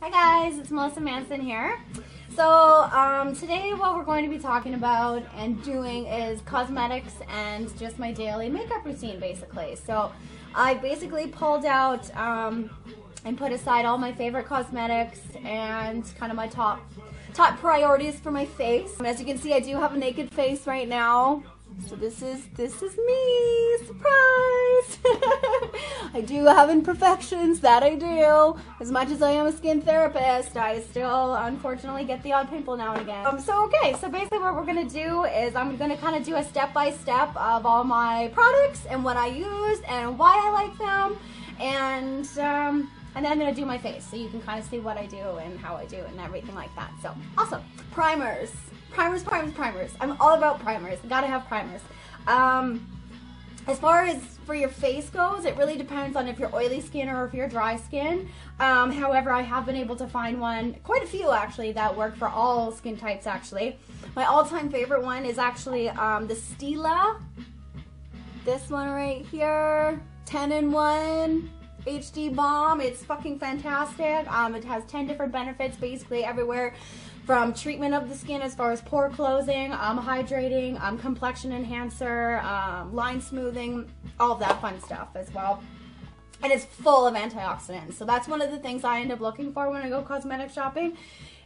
Hi guys, it's Melissa Manson here. So today what we're going to be talking about and doing is cosmetics and just my daily makeup routine basically. So I basically pulled out and put aside all my favorite cosmetics and kind of my top priorities for my face. As you can see, I do have a naked face right now. So this is me, surprise! I do have imperfections, that I do. As much as I am a skin therapist, I still unfortunately get the odd pimple now and again. So basically what we're gonna do is I'm gonna kind of do a step-by-step of all my products and what I use and why I like them, and then I'm gonna do my face so you can kind of see what I do and how I do and everything like that. So awesome. Primers. I'm all about primers. Gotta have primers. As far as for your face goes, it really depends on if you're oily skin or if you're dry skin. However, I have been able to find quite a few actually, that work for all skin types actually. My all-time favorite one is actually the Stila. This one right here, 10-in-1 HD Balm. It's fucking fantastic. It has 10 different benefits basically everywhere, from treatment of the skin as far as pore closing, hydrating, complexion enhancer, line smoothing, all of that fun stuff as well. And it's full of antioxidants. So that's one of the things I end up looking for when I go cosmetic shopping,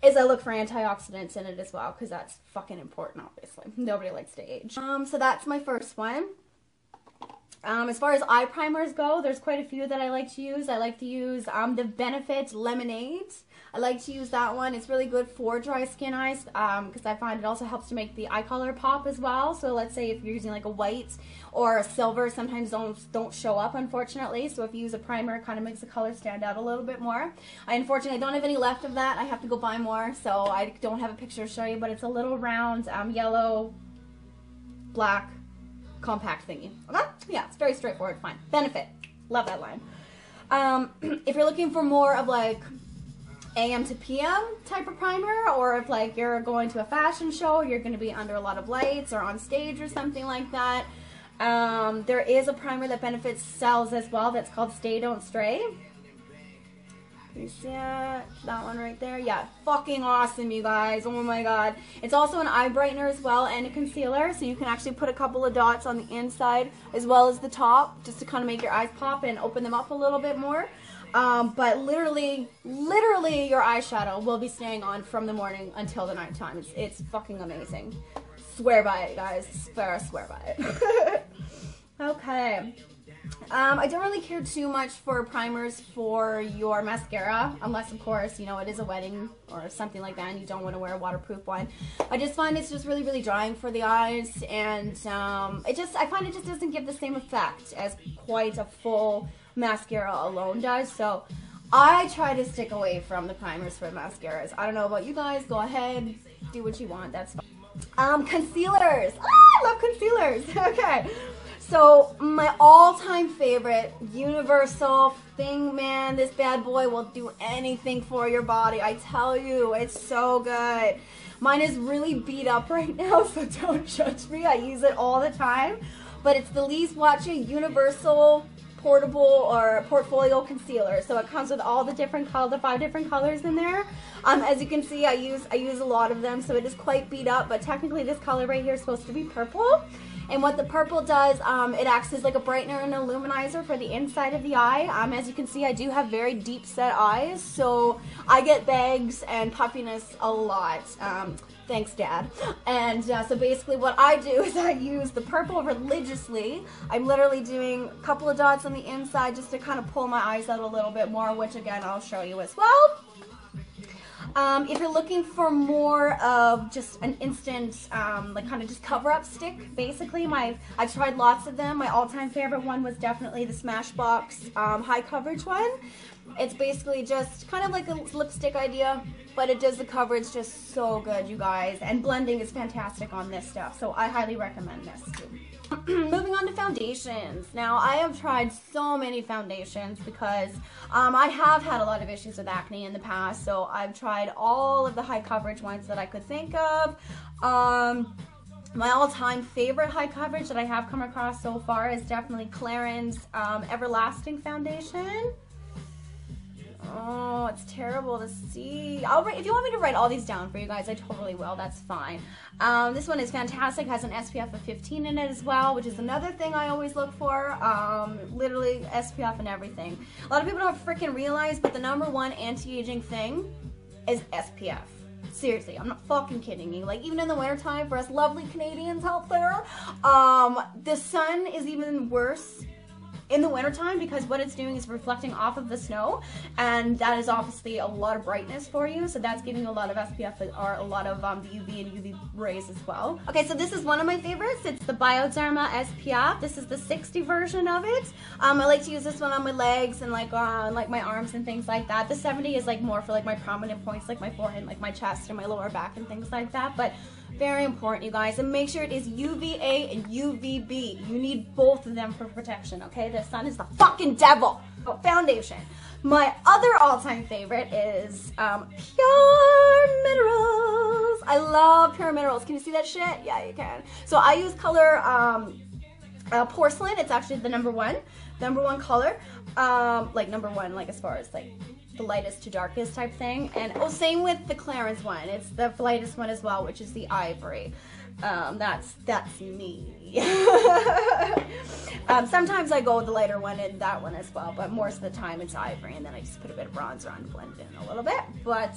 is I look for antioxidants in it as well, because that's fucking important, obviously. Nobody likes to age. So that's my first one. As far as eye primers go, there's quite a few that I like to use. I like to use the Benefit Lemonade. I like to use that one. It's really good for dry skin eyes because I find it also helps to make the eye color pop as well. So let's say if you're using like a white or a silver, sometimes don't show up, unfortunately. So if you use a primer, it kind of makes the color stand out a little bit more. I unfortunately don't have any left of that. I have to go buy more, so I don't have a picture to show you, but it's a little round yellow, black, compact thingy. Okay? Yeah, it's very straightforward, fine. Benefit. Love that line. If you're looking for more of like AM to PM type of primer, or if like you're going to a fashion show, you're going to be under a lot of lights or on stage or something like that, there is a primer that Benefit sells as well that's called Stay Don't Stray. You see it? That one right there? Yeah, fucking awesome, you guys. Oh my god. It's also an eye brightener as well and a concealer, so you can actually put a couple of dots on the inside as well as the top, just to kind of make your eyes pop and open them up a little bit more. But literally your eyeshadow will be staying on from the morning until the nighttime. It's fucking amazing. Swear by it, guys. Swear by it. Okay. I don't really care too much for primers for your mascara, unless of course, you know, it is a wedding or something like that and you don't want to wear a waterproof one. I just find it's just really drying for the eyes, and I find it just doesn't give the same effect as quite a full mascara alone does. So I try to stick away from the primers for mascaras. I don't know about you guys. Go ahead, do what you want. That's fine. Concealers. I love concealers. Okay. So my all-time favorite universal thing, man, this bad boy will do anything for your body. I tell you, it's so good. Mine is really beat up right now, so don't judge me. I use it all the time. But it's the Lee Swatch Universal Portable or Portfolio Concealer. So it comes with all the 5 different colors in there. As you can see, I use a lot of them, so it is quite beat up, but technically this color right here is supposed to be purple. And what the purple does, it acts as like a brightener and illuminizer for the inside of the eye. As you can see, I do have very deep set eyes, so I get bags and puffiness a lot. Thanks, Dad. And so basically what I do is I use the purple religiously. I'm literally doing a couple of dots on the inside just to kind of pull my eyes out a little bit more, which again, I'll show you as well. If you're looking for more of just an instant, like kind of just cover-up stick, basically, I've tried lots of them. My all-time favorite one was definitely the Smashbox high coverage one. It's basically just kind of like a lipstick idea, but it does the coverage just so good, you guys. And blending is fantastic on this stuff, so I highly recommend this too. Moving on to foundations. Now, I have tried so many foundations because I have had a lot of issues with acne in the past, so I've tried all of the high coverage ones that I could think of. My all-time favorite high coverage that I have come across so far is definitely Clarins Everlasting Foundation. Oh, it's terrible to see. If you want me to write all these down for you guys, I totally will. That's fine. This one is fantastic. Has an SPF of 15 in it as well, which is another thing I always look for. Literally SPF and everything. A lot of people don't freaking realize, but the #1 anti-aging thing is SPF. Seriously, I'm not fucking kidding you. Like, even in the wintertime, for us lovely Canadians out there, the sun is even worse in the wintertime because what it's doing is reflecting off of the snow, and that is obviously a lot of brightness for you, so that's giving you a lot of SPF or a lot of the UV and UV rays as well. Okay, so this is one of my favorites. It's the Bioderma SPF. This is the 60 version of it. I like to use this one on my legs and like on like my arms and things like that. The 70 is like more for like my prominent points, like my forehead, like my chest and my lower back and things like that, but very important, you guys, and make sure it is UVA and UVB. You need both of them for protection, okay? The sun is the fucking devil. Oh, foundation. My other all-time favorite is Pure Minerals. I love Pure Minerals. Can you see that shit? Yeah, you can. So I use color porcelain. It's actually the number one color. Like #1, like as far as like the lightest to darkest type thing. And oh, same with the Clarins one. It's the lightest one as well, which is the ivory. That's me. Sometimes I go with the lighter one and that one as well, but most of the time it's ivory, and then I just put a bit of bronzer on to blend it in a little bit. But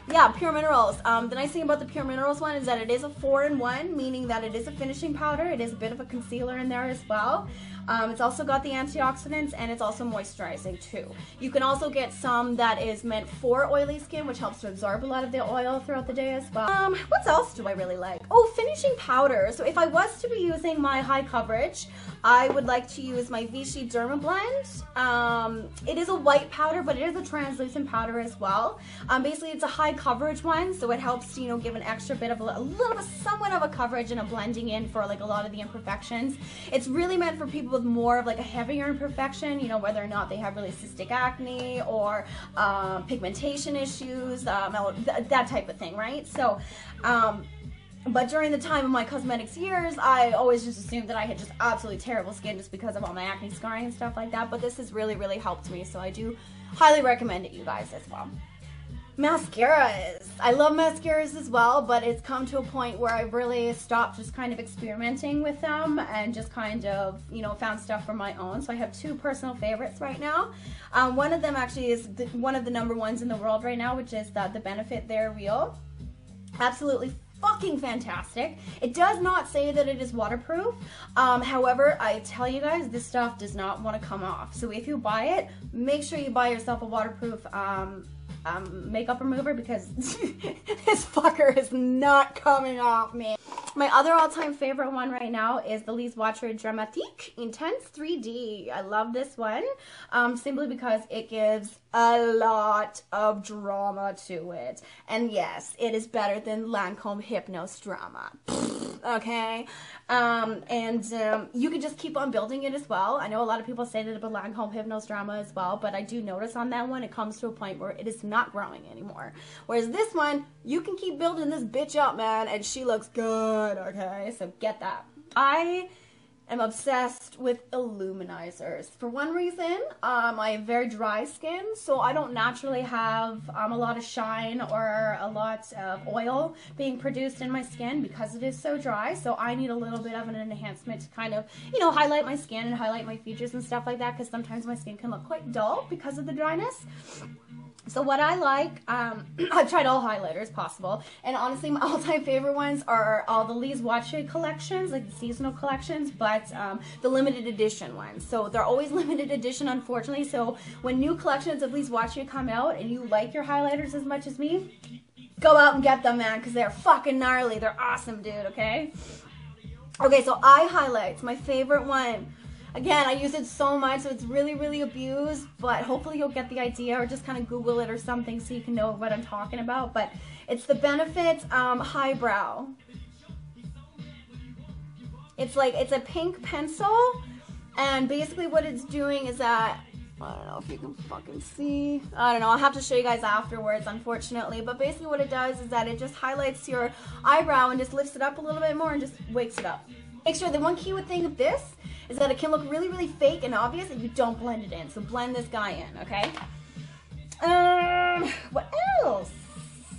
yeah, Pure Minerals. The nice thing about the Pure Minerals one is that it is a 4-in-1, meaning that it is a finishing powder. It is a bit of a concealer in there as well. It's also got the antioxidants, and it's also moisturizing too. You can also get some that is meant for oily skin, which helps to absorb a lot of the oil throughout the day as well. What else do I really like? Oh, finishing powder. So if I was to be using my high coverage, I would like to use my Vichy Derma Blend. It is a white powder, but it is a translucent powder as well. Basically, it's a high coverage one, so it helps to, you know, give an extra bit of a little bit, somewhat of a coverage and a blending in for like a lot of the imperfections. It's really meant for people with more of like a heavier imperfection, you know, whether or not they have really cystic acne or pigmentation issues, that type of thing, right? So, but during the time of my cosmetics years, I always just assumed that I had just absolutely terrible skin just because of all my acne scarring and stuff like that, but this has really, really helped me, so I do highly recommend it, you guys, as well. Mascaras. I love mascaras as well, but it's come to a point where I've really stopped just kind of experimenting with them and just kind of, you know, found stuff for my own. So I have two personal favorites right now. One of them actually is one of the #1s in the world right now, which is the Benefit They're Real. Absolutely fucking fantastic. It does not say that it is waterproof. However, I tell you guys, this stuff does not want to come off. So if you buy it, make sure you buy yourself a waterproof makeup remover, because this fucker is not coming off, man. My other all-time favorite one right now is the Lise Watcher Dramatique Intense 3D. I love this one simply because it gives a lot of drama to it. And yes, it is better than Lancome Hypnose Drama. Okay? You can just keep on building it as well. I know a lot of people say that about Lancome Hypnose Drama as well, but I do notice on that one, it comes to a point where it is not growing anymore. Whereas this one, you can keep building this bitch up, man, and she looks good, okay? So get that. I am obsessed with illuminizers. For one reason, I have very dry skin, so I don't naturally have a lot of shine or a lot of oil being produced in my skin because it is so dry. So I need a little bit of an enhancement to kind of, you know, highlight my skin and highlight my features and stuff like that, because sometimes my skin can look quite dull because of the dryness. So what I like, I've tried all highlighters possible, and honestly my all-time favorite ones are all the Lise Watcher collections, like the seasonal collections, but the limited edition ones. So they're always limited edition, unfortunately, so when new collections of Lise Watcher come out and you like your highlighters as much as me, go out and get them, man, because they're fucking gnarly. They're awesome, dude, okay? Okay, so eye highlights, my favorite one. Again, I use it so much, so it's really, really abused, but hopefully you'll get the idea, or just kind of Google it or something so you can know what I'm talking about. But it's the Benefit Highbrow. It's like, it's a pink pencil, and basically what it's doing is that, I don't know if you can fucking see. I don't know, I'll have to show you guys afterwards, unfortunately. But basically what it does is that it just highlights your eyebrow and just lifts it up a little bit more and just wakes it up. Make sure the one key thing of this is that it can look really, really fake and obvious and you don't blend it in. So blend this guy in, okay? What else?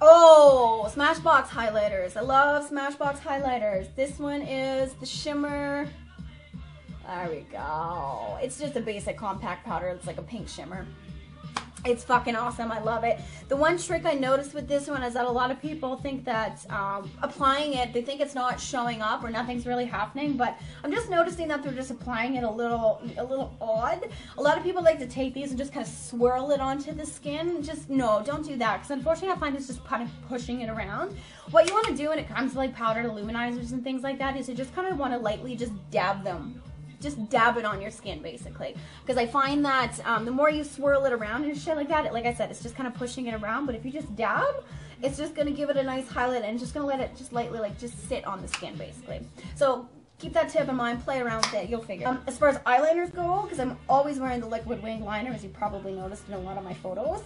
Oh, Smashbox highlighters. I love Smashbox highlighters. This one is the shimmer. There we go. It's just a basic compact powder. It's like a pink shimmer. It's fucking awesome. I love it. The one trick I noticed with this one is that a lot of people think that applying it, they think it's not showing up or nothing's really happening, but I'm just noticing that they're just applying it a little odd. A lot of people like to take these and just kind of swirl it onto the skin. Just, no, don't do that, because unfortunately I find it's just kind of pushing it around. What you want to do when it comes to like powdered luminizers and things like that is you just kind of want to lightly just dab them. Just dab it on your skin, basically. Because I find that the more you swirl it around and shit like that, like I said, it's just kind of pushing it around. But if you just dab, it's just going to give it a nice highlight and just going to let it just lightly, like, just sit on the skin, basically. So keep that tip in mind. Play around with it. You'll figure it. As far as eyeliners go, because I'm always wearing the liquid wing liner, as you probably noticed in a lot of my photos.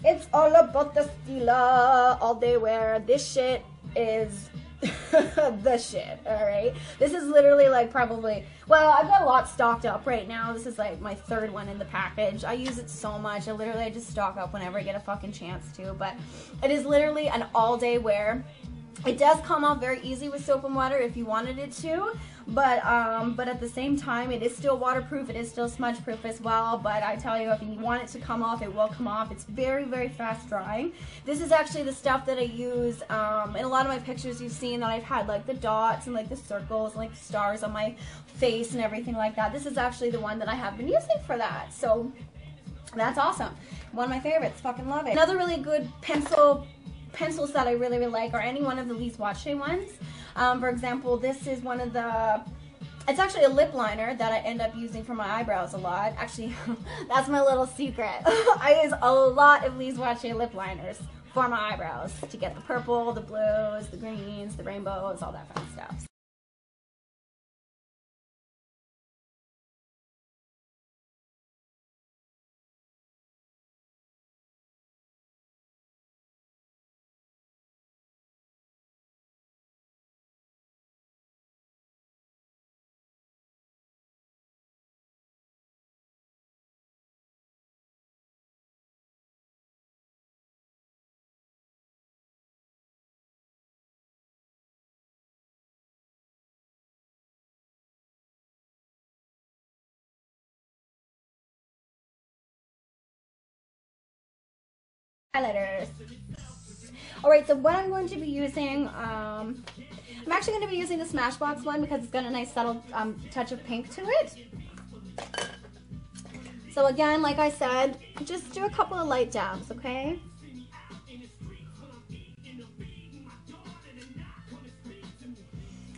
It's all about the Stila all day wear. This shit is the shit, alright? This is literally like probably, well, I've got a lot stocked up right now. This is like my third one in the package. I use it so much. I just stock up whenever I get a fucking chance to, but it is literally an all-day wear. It does come off very easy with soap and water if you wanted it to, but at the same time, it is still waterproof. It is still smudge proof as well, but I tell you, if you want it to come off, it will come off. It's very, very fast drying. This is actually the stuff that I use in a lot of my pictures you've seen that I've had, like the dots and like the circles and like stars on my face and everything like that. This is actually the one that I have been using for that, so that's awesome. One of my favorites. Fucking love it. Another really good pencils that I really, really like are any one of the Lise Watier ones. For example, this is one of the, it's actually a lip liner that I end up using for my eyebrows a lot. Actually, that's my little secret. I use a lot of Lise Watier lip liners for my eyebrows to get the purple, the blues, the greens, the rainbows, all that fun stuff. Highlighters. Alright, so what I'm going to be using, I'm actually going to be using the Smashbox one because it's got a nice subtle touch of pink to it. So again, like I said, just do a couple of light dabs, okay?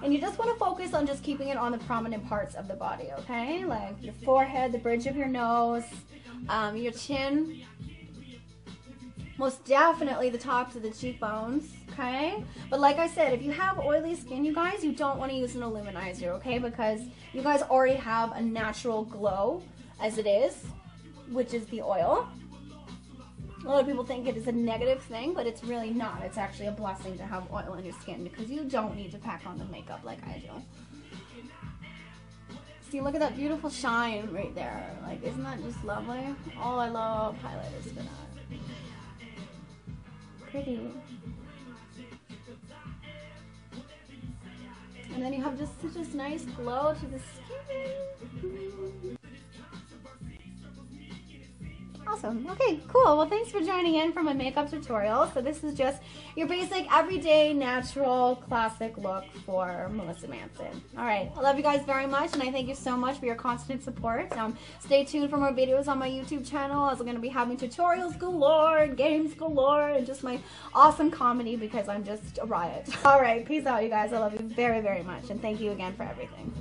And you just want to focus on just keeping it on the prominent parts of the body, okay? Like your forehead, the bridge of your nose, your chin. Most definitely the tops of the cheekbones, okay? But like I said, if you have oily skin, you guys, you don't want to use an illuminizer, okay? Because you guys already have a natural glow as it is, which is the oil. A lot of people think it is a negative thing, but it's really not. It's actually a blessing to have oil in your skin because you don't need to pack on the makeup like I do. See, look at that beautiful shine right there. Like, isn't that just lovely? Oh, I love highlighters for that. Pretty. And then you have just such a nice glow to the skin. Awesome. Okay, cool. Well, thanks for joining in for my makeup tutorial. So this is just your basic, everyday, natural, classic look for Melissa Manson. All right. I love you guys very much, and I thank you so much for your constant support. Stay tuned for more videos on my YouTube channel, as I'm going to be having tutorials galore, games galore, and just my awesome comedy because I'm just a riot. All right. Peace out, you guys. I love you very, very much, and thank you again for everything.